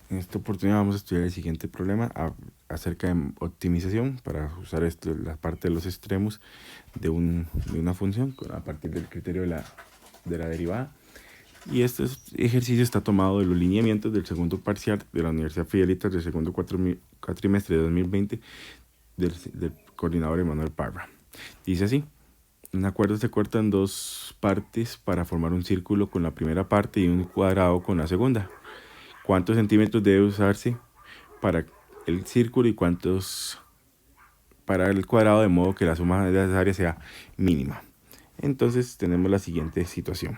En esta oportunidad vamos a estudiar el siguiente problema acerca de optimización para usar la parte de los extremos de una función a partir del criterio de la derivada. Y este ejercicio está tomado de los lineamientos del segundo parcial de la Universidad Fidelitas del segundo cuatrimestre de 2020 del coordinador Emanuel Parra. Dice así: una cuerda se corta en dos partes para formar un círculo con la primera parte y un cuadrado con la segunda. ¿Cuántos centímetros debe usarse para el círculo y cuántos para el cuadrado, de modo que la suma de las áreas sea mínima? Entonces tenemos la siguiente situación.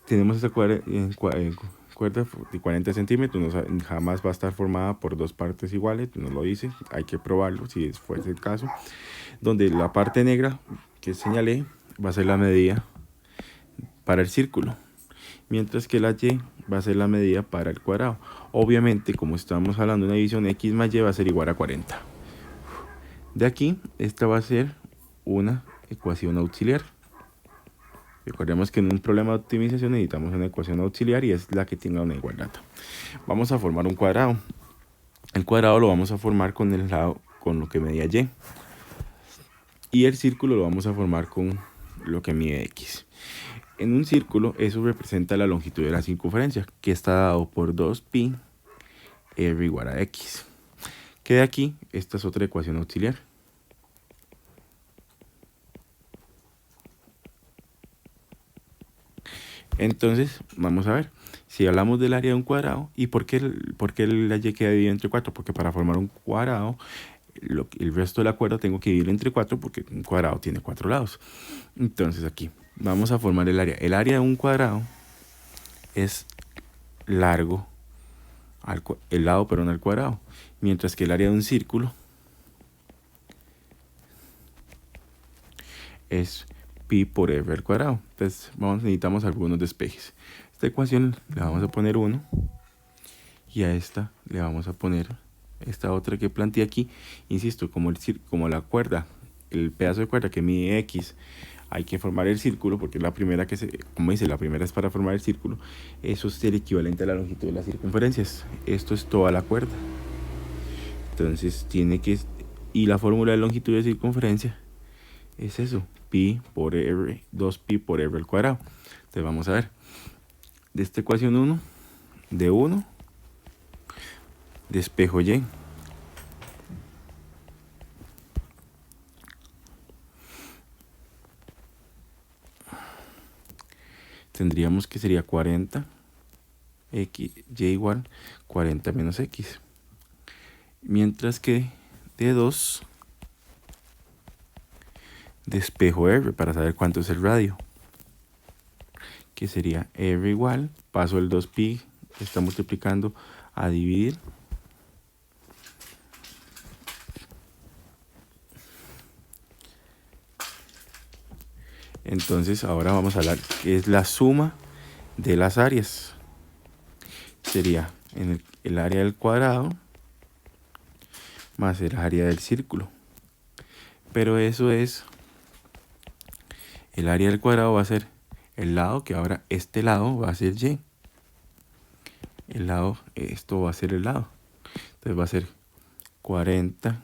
Tenemos esta cuerda de 40 centímetros, jamás va a estar formada por dos partes iguales, nos lo dice, hay que probarlo si fuese el caso, donde la parte negra que señalé va a ser la medida para el círculo, mientras que la Y va a ser la medida para el cuadrado. Obviamente, como estamos hablando de una división, X más Y va a ser igual a 40. De aquí, esta va a ser una ecuación auxiliar. Recordemos que en un problema de optimización necesitamos una ecuación auxiliar y es la que tenga una igualdad. Vamos a formar un cuadrado. El cuadrado lo vamos a formar con el lado con lo que medía Y. Y el círculo lo vamos a formar con lo que mide X. En un círculo, eso representa la longitud de la circunferencia, que está dado por 2pi r igual a X. Que de aquí, esta es otra ecuación auxiliar. Entonces, vamos a ver, si hablamos del área de un cuadrado, ¿y por qué la Y queda dividida entre 4? Porque para formar un cuadrado, el resto de la cuerda tengo que dividirlo entre 4 porque un cuadrado tiene 4 lados. Entonces aquí, vamos a formar el área. El área de un cuadrado es largo, el lado perdón al cuadrado, mientras que el área de un círculo es pi por r al cuadrado. Entonces necesitamos algunos despejes. Esta ecuación le vamos a poner 1 y a esta le vamos a poner esta otra que planteé aquí. Insisto, como la cuerda, el pedazo de cuerda que mide X, hay que formar el círculo porque es la primera como dice, la primera es para formar el círculo. Eso es el equivalente a la longitud de las circunferencias. Esto es toda la cuerda. Entonces y la fórmula de longitud de circunferencia es eso, pi por r, 2pi por r al cuadrado. Entonces vamos a ver, de esta ecuación 1, de 1, despejo Y. Tendríamos que sería 40, X, Y igual 40 menos X. Mientras que de 2, despejo R para saber cuánto es el radio. Que sería R igual, paso el 2pi, está multiplicando a dividir. Entonces ahora vamos a hablar que es la suma de las áreas. Sería en el área del cuadrado más el área del círculo. Pero eso es, el área del cuadrado va a ser el lado, que ahora este lado va a ser Y. El lado, esto va a ser el lado. Entonces va a ser 40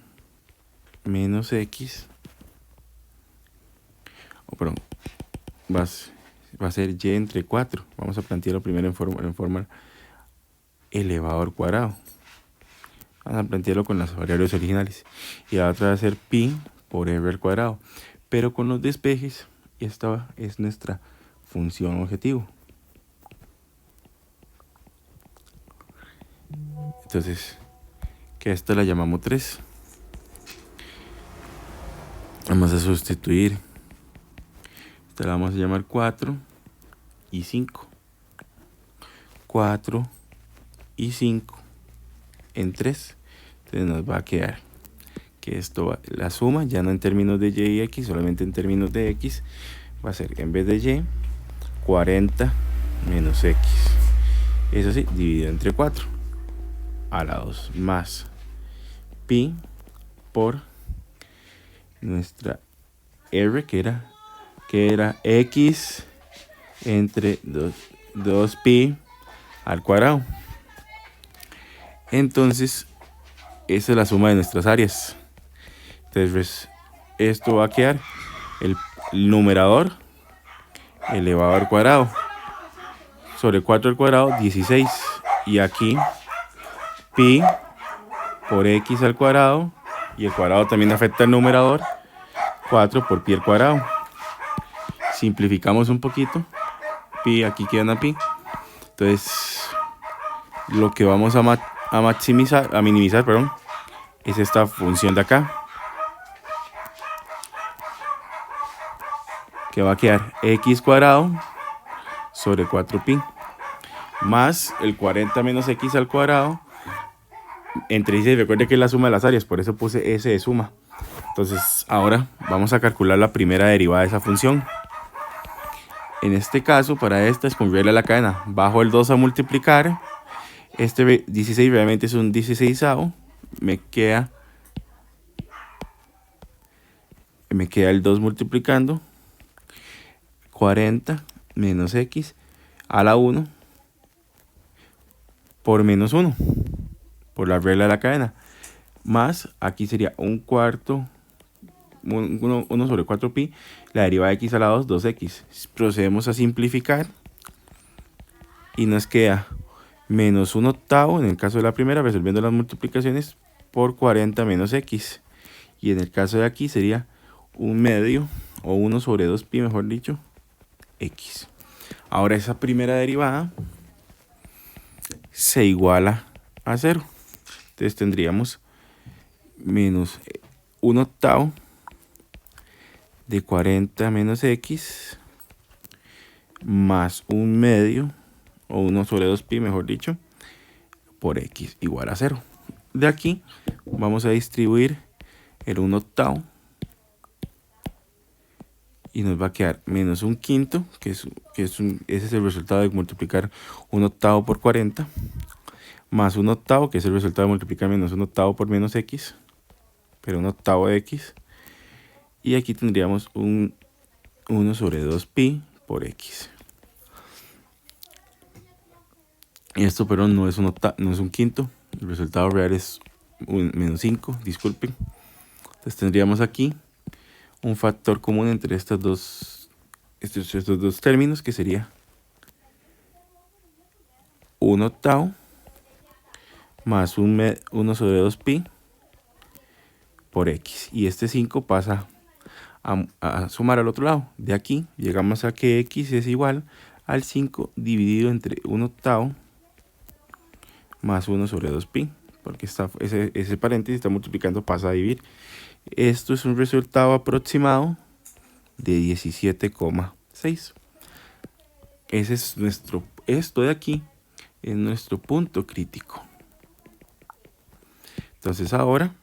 menos X. Perdón, va a ser Y entre 4. Vamos a plantearlo primero en forma elevado al cuadrado. Vamos a plantearlo con las variables originales. Y la otra va a ser pi por r al cuadrado. Pero con los despejes, esta es nuestra función objetivo. Entonces, que esta la llamamos 3. Vamos a sustituir. Esta la vamos a llamar 4 y 5. 4 y 5 en 3. Entonces nos va a quedar que esto la suma, ya no en términos de Y y X, solamente en términos de X, va a ser en vez de Y, 40 menos X. Eso sí, dividido entre 4 a la 2 más pi por nuestra R que era X entre 2pi al cuadrado. Entonces, esa es la suma de nuestras áreas. Entonces, esto va a quedar el numerador elevado al cuadrado sobre 4 al cuadrado, 16. Y aquí, pi por x al cuadrado, y el cuadrado también afecta al numerador, 4 por pi al cuadrado. Simplificamos un poquito, pi, aquí queda una pi. Entonces, lo que vamos a minimizar, perdón, es esta función de acá, que va a quedar x cuadrado sobre 4pi más el 40 menos x al cuadrado entre 16. Recuerde que es la suma de las áreas, por eso puse s de suma. Entonces ahora vamos a calcular la primera derivada de esa función. En este caso, para esta es con regla de la cadena, bajo el 2 a multiplicar. Este 16 realmente es un 16avo. Me queda el 2 multiplicando 40 menos x a la 1 por menos 1, por la regla de la cadena, más aquí sería un cuarto, 1 sobre 4pi, la derivada de x a la 2, 2x. Procedemos a simplificar y nos queda menos 1/8 en el caso de la primera, resolviendo las multiplicaciones, por 40 menos x. Y en el caso de aquí sería 1/2, o 1 sobre 2pi, mejor dicho, x. Ahora esa primera derivada se iguala a 0. Entonces tendríamos menos 1/8 de 40 menos x más 1/2, o 1 sobre 2pi, mejor dicho, por x igual a 0. De aquí vamos a distribuir el 1/8 y nos va a quedar menos 1/5, ese es el resultado de multiplicar 1/8 por 40, más 1/8, que es el resultado de multiplicar menos 1/8 por menos x, pero 1/8 de x. Y aquí tendríamos un 1 sobre 2pi por x. Y esto, pero no es 1/5, el resultado real es menos 5, disculpen. Entonces tendríamos aquí un factor común entre estos dos términos, que sería 1/8 más 1 sobre 2pi por x. Y este 5 pasa a sumar al otro lado. De aquí llegamos a que x es igual al 5 dividido entre 1/8 más 1 sobre 2pi, porque ese paréntesis está multiplicando, pasa a dividir. Esto es un resultado aproximado de 17,6. Ese es esto de aquí es nuestro punto crítico. Entonces ahora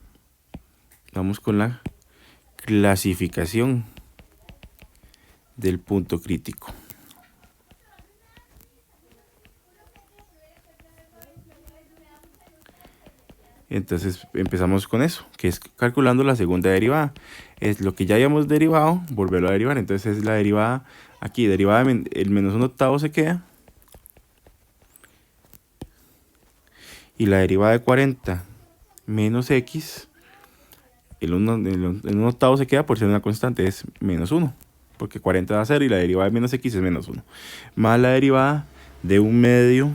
vamos con la clasificación del punto crítico. Entonces empezamos con eso, que es calculando la segunda derivada. Es lo que ya habíamos derivado, volverlo a derivar. Entonces es la derivada, aquí derivada el menos 1/8 se queda. Y la derivada de 40 menos x, el 1/8 se queda por ser una constante, es menos 1. Porque 40 da 0 y la derivada de menos x es menos 1. Más la derivada de 1/2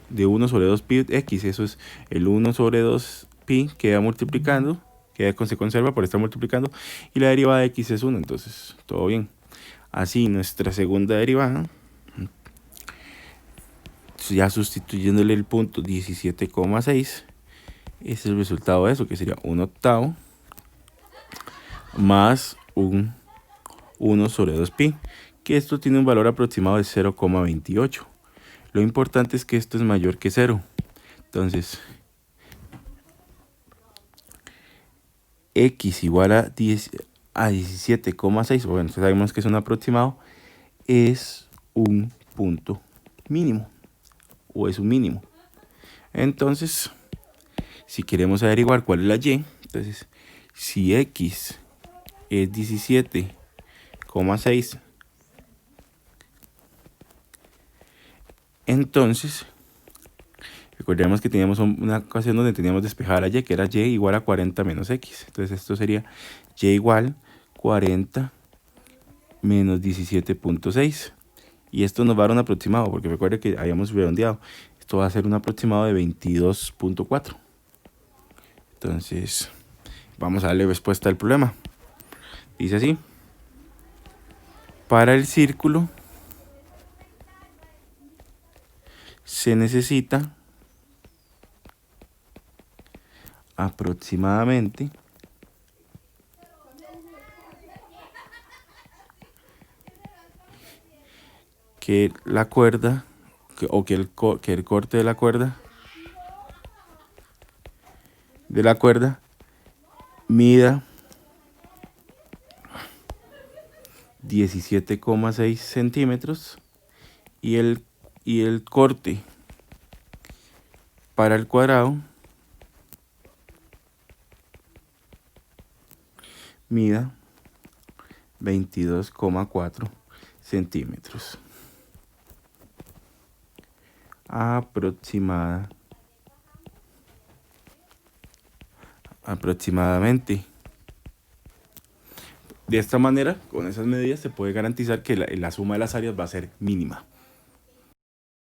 de 1 sobre 2pi x, eso es el 1 sobre 2pi, queda multiplicando, se conserva por estar multiplicando, y la derivada de x es 1, entonces todo bien. Así nuestra segunda derivada, ya sustituyéndole el punto 17,6, es el resultado de eso, que sería 1/8 más un 1 sobre 2pi, que esto tiene un valor aproximado de 0,28. Lo importante es que esto es mayor que 0. Entonces, x igual a 17,6, bueno, sabemos que es un aproximado, es un punto mínimo, o es un mínimo. Entonces, si queremos averiguar cuál es la y, entonces, si x es 17,6, entonces, Recordemos que teníamos una ecuación donde teníamos despejada la y, que era y igual a 40 menos x. Entonces esto sería y igual 40 menos 17.6. Y esto nos va a dar un aproximado, porque recuerde que habíamos redondeado. Esto va a ser un aproximado de 22.4. Entonces, vamos a darle respuesta al problema. Dice así: para el círculo se necesita aproximadamente que la cuerda, que el corte de la cuerda mida 17,6 centímetros y el corte para el cuadrado mida 22,4 centímetros. Aproximadamente. De esta manera, con esas medidas, se puede garantizar que la suma de las áreas va a ser mínima.